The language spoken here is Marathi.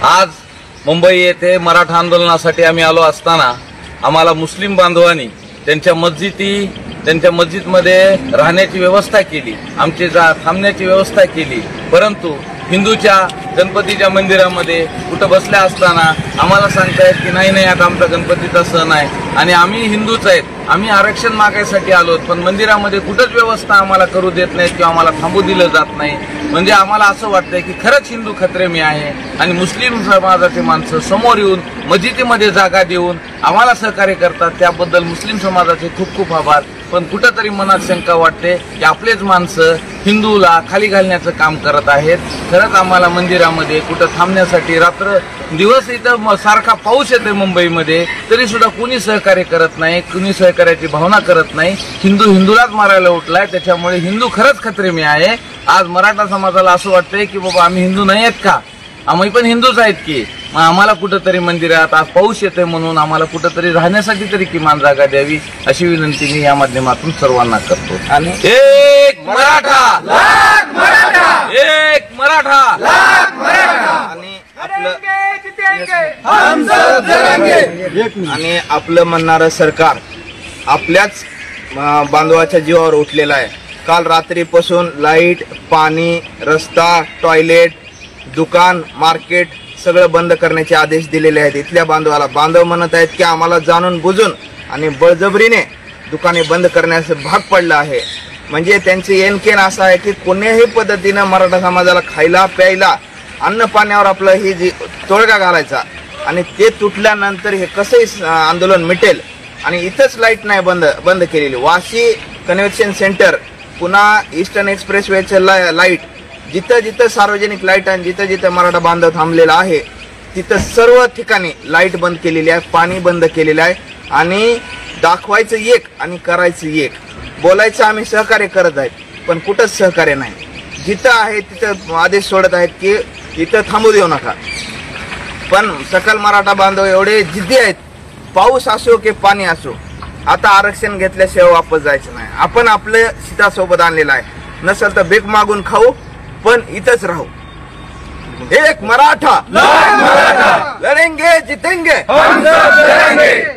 आज मुंबई येथे मराठा आंदोलनासाठी आम्ही आलो असताना आम्हाला मुस्लिम बांधवांनी त्यांच्या मस्जिदमध्ये राहण्याची व्यवस्था केली, आमची थांबण्याची व्यवस्था केली। परंतु हिंदूच्या गणपतीच्या मंदिरामध्ये कुठं बसल्या असताना आम्हाला सांगतायत की नाही आता आमचा गणपतीचा सण आहे आणि आम्ही हिंदूच आहेत, आम्ही आरक्षण मागायसाठी आलोत, पण मंदिरामध्ये कुठंच व्यवस्था आम्हाला करू देत नाहीत किंवा आम्हाला थांबू दिलं जात नाही। म्हणजे आम्हाला असं वाटतंय की खरंच हिंदू खतरे में आहे आणि मुस्लिम समाजाचे माणसं समोर येऊन मस्जिदीमध्ये जागा देऊन आम्हाला सहकार्य करतात, त्याबद्दल मुस्लिम समाजाचे खूप खूप आभार। पण कुठंतरी मनात शंका वाटते की आपलेच माणसं हिंदूला खाली घालण्याचं काम करत आहेत। खरंच आम्हाला मंदिरामध्ये कुठं थांबण्यासाठी रात्र दिवस इथं सारखा पाऊस येतोय मुंबईमध्ये, तरी सुद्धा कुणी सहकार्य करत नाही, कुणी सहकार्याची भावना करत नाही। हिंदूलाच मारायला उठलाय, त्याच्यामुळे हिंदू खरंच खतरे में आहे। आज मराठा समाजाला असं वाटतंय की बाबा आम्ही हिंदू नाही आहेत का, आम्ही पण हिंदूच आहेत की, मग आम्हाला कुठंतरी मंदिरात आज पाऊस येतोय म्हणून आम्हाला कुठंतरी राहण्यासाठी तरी किमान जागा द्यावी अशी विनंती मी या माध्यमातून सर्वांना करतो। आणि एक मराठा लाख मराठा, एक मराठा लाख मराठा, आणि आपलं म्हणणारं सरकार आपल्याच बांधवाच्या जीवावर उठलेलं आहे। काल रात्रीपासून लाईट, पाणी, रस्ता, टॉयलेट, दुकान, मार्केट सगळं बंद करण्याचे आदेश दिलेले आहेत। इथल्या बांधव म्हणत आहेत की आम्हाला जाणून बुजून आणि बळजबरीने दुकाने बंद करण्यास भाग पडलं आहे। म्हणजे त्यांचे एनकेन असं आहे की कोणत्याही पद्धतीनं मराठा समाजाला खायला प्यायला अन्न पाण्यावर आपलं ही तोडगा घालायचा आणि ते तुटल्यानंतर हे कसंही आंदोलन मिटेल। आणि इथंच लाईट नाही बंद केलेली, वाशी कन्व्हेन्शन सेंटर, पुन्हा ईस्टर्न एक्सप्रेसवेचं लाईट, जिथं जिथं सार्वजनिक लाईट आणि जिथं जिथं मराठा बांधव थांबलेला आहे तिथं सर्व ठिकाणी लाईट बंद केलेली आहे, पाणी बंद केलेलं आहे। आणि दाखवायचं एक आणि करायचं एक, बोलायचं आम्ही सहकार्य करत आहेत पण कुठंच सहकार्य नाही। जिथं आहे तिथं आदेश सोडत आहेत की इथं थांबू देऊ नका, पण सकल मराठा बांधव एवढे जिद्दी आहेत, पाऊस असो की पाणी असो, आता आरक्षण घेतल्याशिवाय वापस जायचं नाही। आपण आपलं सीतासोबत आणलेलं आहे, नसेल तर भीक मागून खाऊ पण इथंच राहू। एक मराठा लड़ेंगे जीतेंगे, हम सब लड़ेंगे।